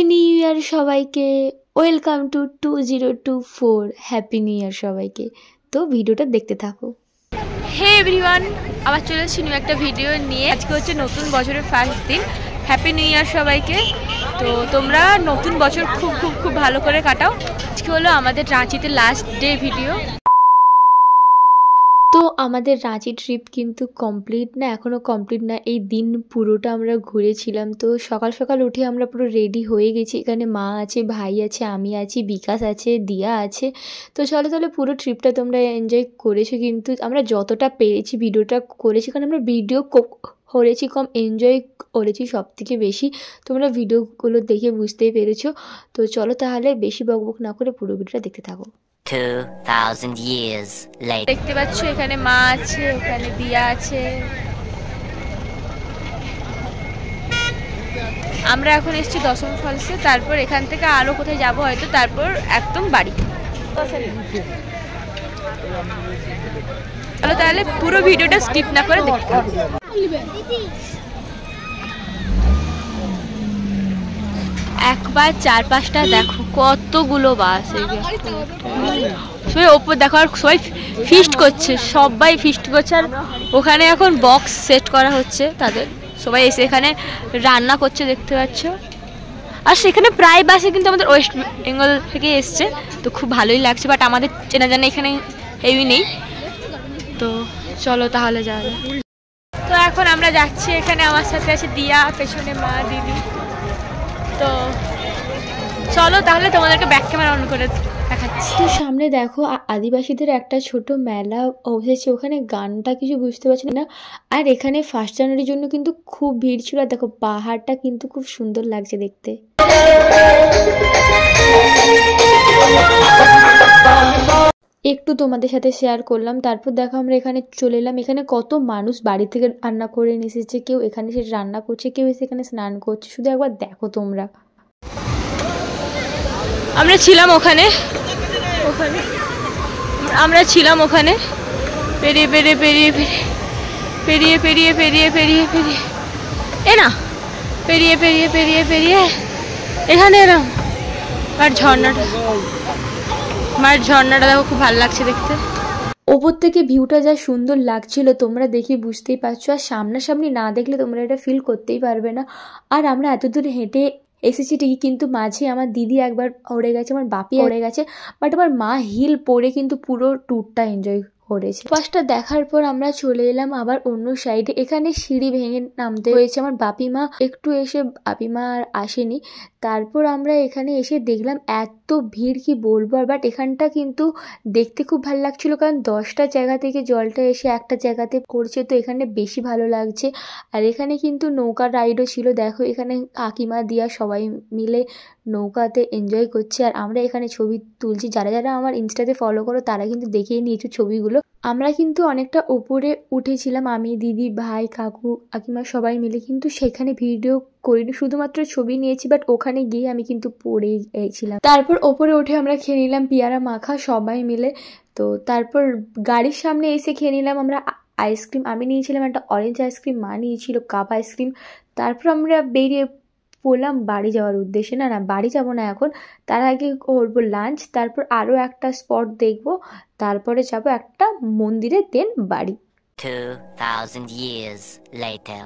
New year সবাইকে, welcome to 2024। Happy new year সবাইকে। তো ভিডিওটা দেখতে থাকো। হে এভরিওয়ান, আবার চলে এসেছি নিউ একটা ভিডিও নিয়ে। আজকে হচ্ছে নতুন বছরের ফার্স্ট দিন। হ্যাপি নিউ ইয়ার সবাইকে। তো তোমরা নতুন বছর খুব খুব খুব ভালো করে কাটাও। আজকে হলো আমাদের রাঁচিতে লাস্ট ডে ভিডিও। তো আমাদের রাঁচি ট্রিপ কিন্তু কমপ্লিট না, এখনও কমপ্লিট না। এই দিন পুরোটা আমরা ঘুরেছিলাম। তো সকাল সকাল উঠে আমরা পুরো রেডি হয়ে গেছি। এখানে মা আছে, ভাই আছে, আমি আছি, বিকাশ আছে, দিয়া আছে। তো চলো তাহলে পুরো ট্রিপটা তোমরা এনজয় করেছো। কিন্তু আমরা যতটা পেরেছি ভিডিওটা করেছি, কারণ আমরা ভিডিও করেছি কম, এনজয় করেছি সব থেকে বেশি। তোমরা ভিডিওগুলো দেখে বুঝতেই পেরেছো। তো চলো তাহলে বেশি বকবক না করে পুরো ভিডিওটা দেখতে থাকো। 2000 years later. দেখতে পাচ্ছ এখানে মা আছে, ওখানে দিয়া আছে। আমরা এখন এসেছি দশম ফলসে। তারপর এখান থেকে আরো কোথায় যাব হয়তো, তারপর একদম বাড়ি। চলো তাহলে পুরো ভিডিওটা স্কিপ না করে দেখতে হবে। একবার চারপাশটা দেখো, কতগুলো বাস। সবাই ওপর দেখো, আর সবাই ফিস্ট করছে, সবাই ফিস্ট করছে। আর ওখানে এখন বক্স সেট করা হচ্ছে তাদের। সবাই এসে এখানে রান্না করছে দেখতে পাচ্ছ। আর সেখানে প্রায় বাসে কিন্তু আমাদের ওয়েস্ট বেঙ্গল থেকে এসছে। তো খুব ভালোই লাগছে, বাট আমাদের চেনা জানা এখানে হেভি নেই। তো চলো তাহলে যাওয়া যাক। তো এখন আমরা যাচ্ছি, এখানে আমার সাথে আছে দিয়া, পেছনে মা, দিদি। তো চলো তাহলে তোমাদেরকে ব্যাক ক্যামেরা অন করে দেখাচ্ছি। সামনে দেখো আদিবাসীদের একটা ছোট মেলা বসেছে, ওখানে গানটা কিছু বুঝতে পারছি না। আর এখানে 1 জানুয়ারির জন্য কিন্তু খুব ভিড় ছিল। আর দেখো পাহাড়টা কিন্তু খুব সুন্দর লাগছে দেখতে। একটু তোমাদের সাথে শেয়ার করলাম। তারপর দেখো আমরা এখানে চলে এলাম। এখানে কত মানুষ বাড়ি থেকে রান্না করে নিয়ে এসেছে, কেউ এখানে সে রান্না করছে, কেউ এসে এখানে স্নান করছে। শুধু একবার দেখো তোমরা। আমরা ছিলাম ওখানে আমরা ছিলাম ওখানে পেরিয়ে পেরিয়ে পেরিয়ে পেরিয়ে পেরিয়ে পেরিয়ে পেরিয়ে পেরিয়ে এ না পেরিয়ে পেরিয়ে পেরিয়ে পেরিয়ে এখানে এলাম। আর ঝর্ণাটা দেখো, খুব ভালো লাগছে দেখতে। ওপর থেকে ভিউটা যা সুন্দর লাগছিল তোমরা দেখে বুঝতেই পারছো। আর সামনাসামনি না দেখলে তোমরা এটা ফিল করতেই পারবে না। আর আমরা এতদূর হেঁটে এসেছি ঠিকই, কিন্তু মাঝে আমার দিদি একবার পড়ে গেছে, আমার বাপি পড়ে গেছে, বাট আমার মা হিল পরে কিন্তু পুরো ট্যুরটা এনজয় করেছে। ফার্স্টটা দেখার পর আমরা চলে এলাম আবার অন্য সাইডে। এখানে সিঁড়ি ভেঙে নামতে হয়েছে। আমার বাপিমা একটু এসে, বাপিমা আর আসেনি। তারপর আমরা এখানে এসে দেখলাম এত ভিড় কি বলবো। আর বাট এখানটা কিন্তু দেখতে খুব ভালো লাগছিল, কারণ 10টা জায়গা থেকে জলটা এসে একটা জায়গাতে পড়ছে। তো এখানে বেশি ভালো লাগছে। আর এখানে কিন্তু নৌকা রাইডও ছিল। দেখো এখানে কাকিমা দিয়া সবাই মিলে নৌকাতে এনজয় করছে। আর আমরা এখানে ছবি তুলছি। যারা যারা আমার ইনস্টাতে ফলো করো তারা কিন্তু দেখেই নিয়েছো ছবিগুলো। আমরা কিন্তু অনেকটা উপরে উঠেছিলাম, আমি, দিদি, ভাই, কাকু, কাকিমা সবাই মিলে। কিন্তু সেখানে ভিডিও করিনি, শুধুমাত্র ছবি নিয়েছি। বাট ওখানে গিয়ে আমি কিন্তু পড়েই গেছিলাম। তারপর ওপরে উঠে আমরা খেয়ে নিলাম পেয়ারা মাখা সবাই মিলে। তো তারপর গাড়ির সামনে এসে খেয়ে নিলাম আমরা আইসক্রিম। আমি নিয়েছিলাম একটা অরেঞ্জ আইসক্রিম, মা নিয়েছিল কাপ আইসক্রিম। তারপর আমরা বেরিয়ে পড়লাম বাড়ি যাওয়ার উদ্দেশ্যে। না বাড়ি যাব না এখন, তার আগে করবো লাঞ্চ, তারপর আরও একটা স্পট দেখবো, তারপরে যাব একটা মন্দিরে, দেন বাড়ি। 2000 years later.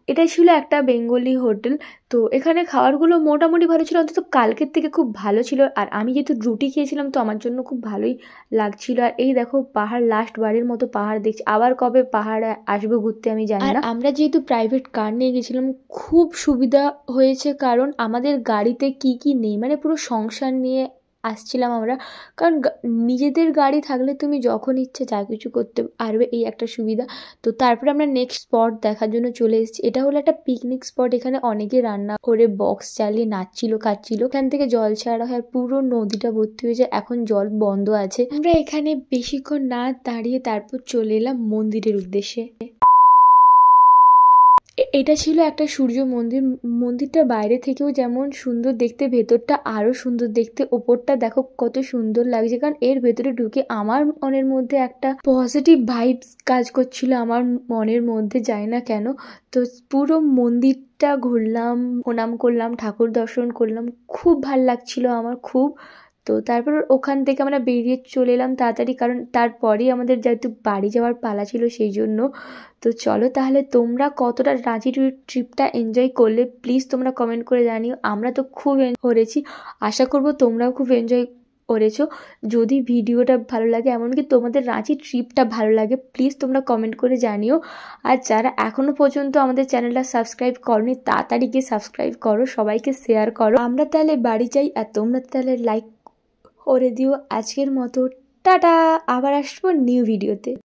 এটা ছিল একটা বেঙ্গলি হোটেল। তো এখানে খাবারগুলো মোটামুটি ভালো ছিল, অন্তত কালকের থেকে খুব ভালো ছিল। আর আমি যেহেতু রুটি খেয়েছিলাম তো আমার জন্য খুব ভালোই লাগছিল। আর এই দেখো পাহাড়, লাস্ট বারের মতো পাহাড় দেখছি। আবার কবে পাহাড়ে আসবো ঘুরতে আমি জানি না। আমরা যেহেতু প্রাইভেট কার নিয়ে গেছিলাম খুব সুবিধা হয়েছে, কারণ আমাদের গাড়িতে কি নেই, মানে পুরো সংসার নিয়ে আসছিলাম আমরা। কারণ নিজেদের গাড়ি থাকলে তুমি যখন ইচ্ছে যা কিছু করতে পারবে, এই একটা সুবিধা। তো তারপরে আমরা নেক্সট স্পট দেখার জন্য চলে এসেছি। এটা হলো একটা পিকনিক স্পট। এখানে অনেকে রান্না করে বক্স চালিয়ে নাচছিল, খাচ্ছিল। এখান থেকে জল ছাড়া হয়, পুরো নদীটা ভর্তি হয়ে যায়। এখন জল বন্ধ আছে। আমরা এখানে বেশিক্ষণ না দাঁড়িয়ে তারপর চলে এলাম মন্দিরের উদ্দেশ্যে। এটা ছিল একটা সূর্য মন্দির। মন্দিরটা বাইরে থেকেও যেমন সুন্দর দেখতে, ভেতরটা আরও সুন্দর দেখতে। ওপরটা দেখো কত সুন্দর লাগছে, কারণ এর ভেতরে ঢুকে আমার মনের মধ্যে একটা পজিটিভ ভাইবস কাজ করছিল আমার মনের মধ্যে, যায় না কেন। তো পুরো মন্দিরটা ঘুরলাম, প্রণাম করলাম, ঠাকুর দর্শন করলাম, খুব ভাল লাগছিল আমার খুব। তো তারপর ওখান থেকে আমরা বেরিয়ে চলে এলাম তাড়াতাড়ি, কারণ তারপরেই আমাদের যেহেতু বাড়ি যাওয়ার পালা ছিল সেই জন্য। তো চলো তাহলে, তোমরা কতটা রাঁচি ট্রিপটা এনজয় করলে প্লিজ তোমরা কমেন্ট করে জানিও। আমরা তো খুব করেছি, আশা করব তোমরাও খুব এনজয় করেছো। যদি ভিডিওটা ভালো লাগে, এমনকি তোমাদের রাঁচি ট্রিপটা ভালো লাগে, প্লিজ তোমরা কমেন্ট করে জানিও। আর যারা এখনও পর্যন্ত আমাদের চ্যানেলটা সাবস্ক্রাইব করনি, তাড়াতাড়ি গিয়ে সাবস্ক্রাইব করো, সবাইকে শেয়ার করো। আমরা তাহলে বাড়ি যাই, আর তোমরা তাহলে লাইক করে দিও। আজকের মতো টাটা, আবার আসবো নিউ ভিডিওতে।